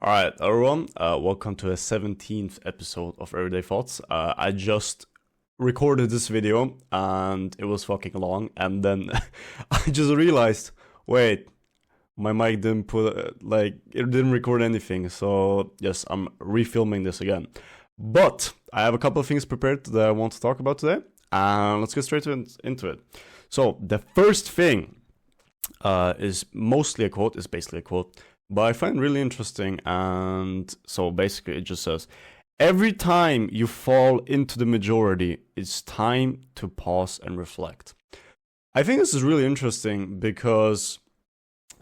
Alright, everyone, welcome to the 17th episode of Everyday Thoughts. I just recorded this video and it was fucking long, and then I just realized, wait, my mic didn't it didn't record anything, so yes, I'm refilming this again. But I have a couple of things prepared that I want to talk about today, and let's get straight into it. So, the first thing is mostly a quote, is basically a quote, but I find it really interesting. And so basically it just says, every time you fall into the majority, it's time to pause and reflect. I think this is really interesting because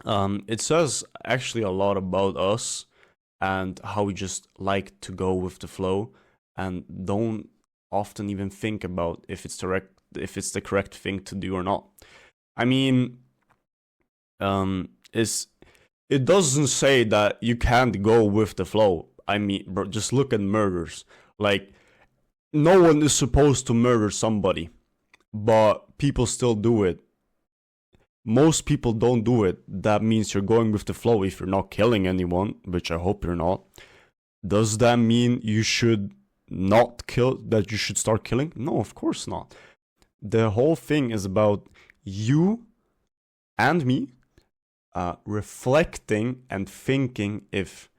it says actually a lot about us and how we just like to go with the flow and don't often even think about if it's the correct thing to do or not. I mean, it doesn't say that you can't go with the flow. I mean, bro, just look at murders. Like, no one is supposed to murder somebody, but people still do it. Most people don't do it. That means you're going with the flow if you're not killing anyone, which I hope you're not. Does that mean you should not kill, that you should start killing? No, of course not. The whole thing is about you and me reflecting and thinking if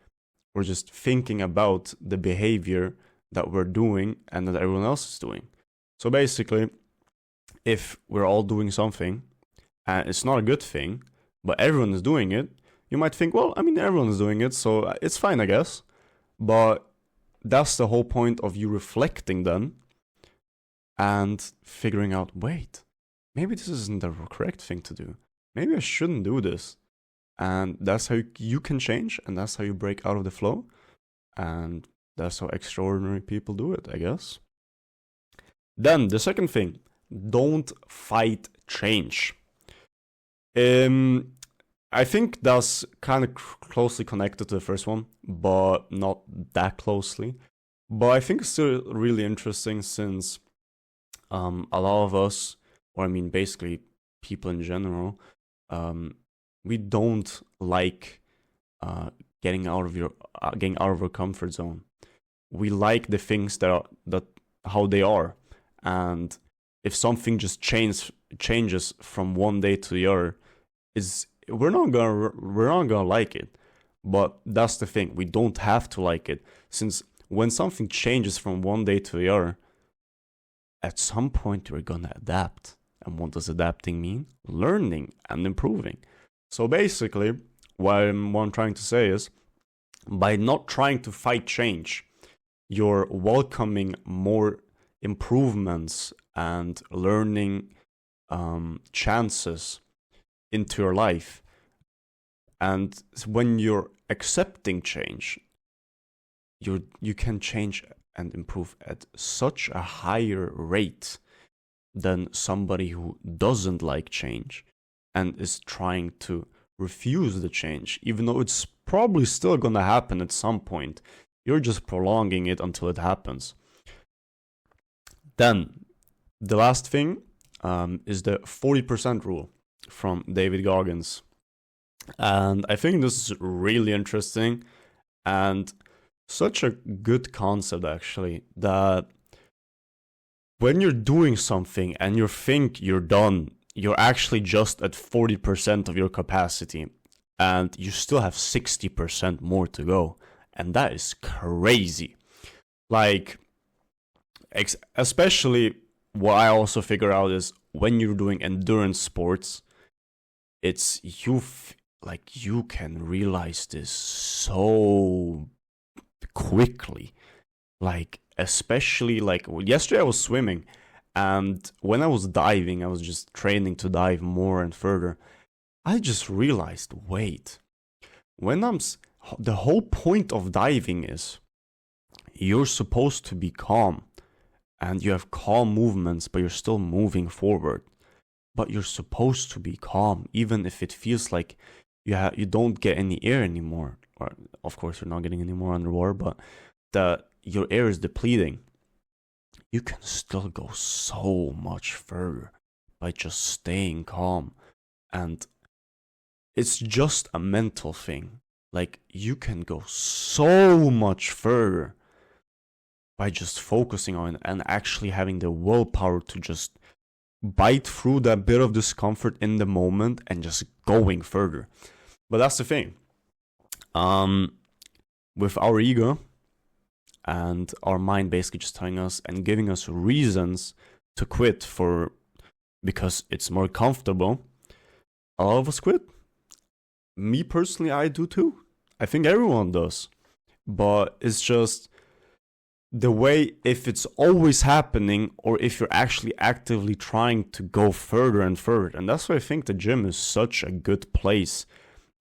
we're just thinking about the behavior that we're doing and that everyone else is doing. So basically, if we're all doing something and it's not a good thing, but everyone is doing it, you might think, well, I mean, everyone is doing it, so it's fine, I guess. But that's the whole point of you reflecting then and figuring out, wait, maybe this isn't the correct thing to do. Maybe I shouldn't do this. And that's how you can change, and that's how you break out of the flow. And that's how extraordinary people do it, I guess. Then, the second thing, don't fight change. I think that's kind of closely connected to the first one, but not that closely. But I think it's still really interesting since a lot of us, or I mean basically people in general, we don't like getting out of our comfort zone. We like the things that how they are, and if something just changes from one day to the other, we're not gonna like it. But that's the thing, we don't have to like it, since when something changes from one day to the other, at some point you're gonna adapt. And what does adapting mean? Learning and improving. So basically, what I'm trying to say is, by not trying to fight change, you're welcoming more improvements and learning chances into your life. And when you're accepting change, you can change and improve at such a higher rate than somebody who doesn't like change and is trying to refuse the change, even though it's probably still gonna happen at some point. You're just prolonging it until it happens. Then, the last thing is the 40% rule from David Goggins. And I think this is really interesting and such a good concept, actually, that when you're doing something and you think you're done, you're actually just at 40% of your capacity, and you still have 60% more to go. And that is crazy. Like, especially what I also figure out is when you're doing endurance sports, it's you can realize this so quickly. Like, especially like yesterday I was swimming, and when I was diving, I was just training to dive more and further. I just realized, wait, the whole point of diving is you're supposed to be calm and you have calm movements, but you're still moving forward. But you're supposed to be calm, even if it feels like you don't get any air anymore. Or of course you're not getting any more underwater, but your air is depleting. You can still go so much further by just staying calm. And it's just a mental thing. Like, you can go so much further by just focusing on it and actually having the willpower to just bite through that bit of discomfort in the moment and just going further. But that's the thing. With our ego and our mind basically just telling us and giving us reasons to quit because it's more comfortable, a lot of us quit. Me personally, I do too. I think everyone does. But it's just the way, if it's always happening or if you're actually actively trying to go further and further. And that's why I think the gym is such a good place,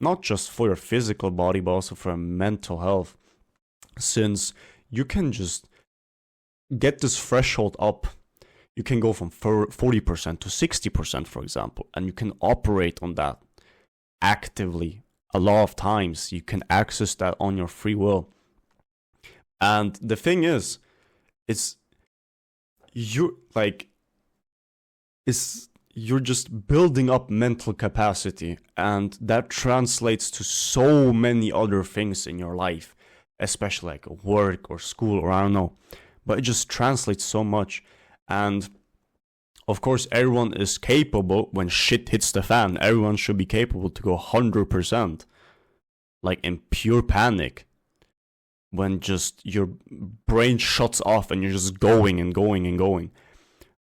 not just for your physical body, but also for your mental health. Since you can just get this threshold up. You can go from 40% to 60%, for example, and you can operate on that actively. A lot of times you can access that on your free will. And the thing is, you're just building up mental capacity, and that translates to so many other things in your life, especially like work or school or I don't know. But it just translates so much. And of course, everyone is capable when shit hits the fan. Everyone should be capable to go 100%, like in pure panic, when just your brain shuts off and you're just going and going and going.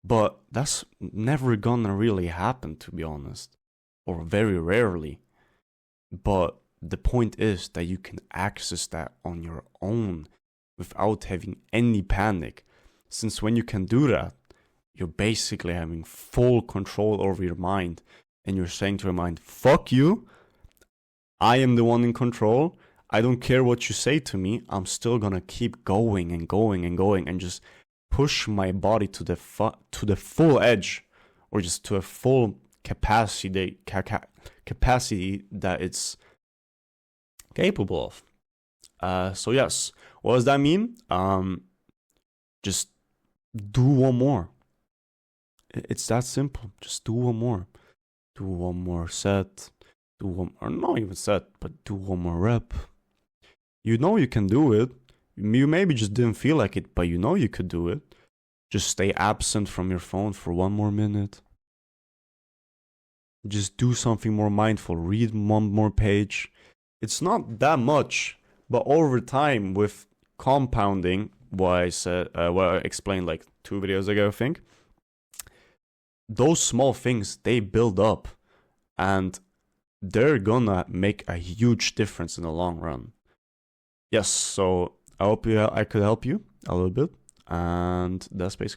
But that's never gonna really happen, to be honest, or very rarely. But the point is that you can access that on your own without having any panic. Since when you can do that, you're basically having full control over your mind. And you're saying to your mind, fuck you, I am the one in control. I don't care what you say to me. I'm still gonna keep going and going and going and just push my body to the full edge, or just to a full capacity that it's capable of. So yes, what does that mean? Just do one more. It's that simple. Just do one more. Do one more set. Do one, or not even set, but do one more rep. You know you can do it. You maybe just didn't feel like it, but you know you could do it. Just stay absent from your phone for 1 more minute. Just do something more mindful. Read 1 more page. It's not that much, but over time, with compounding, what I explained like 2 videos ago, I think, those small things, they build up, and they're gonna make a huge difference in the long run. Yes, so I hope I could help you a little bit, and that's basically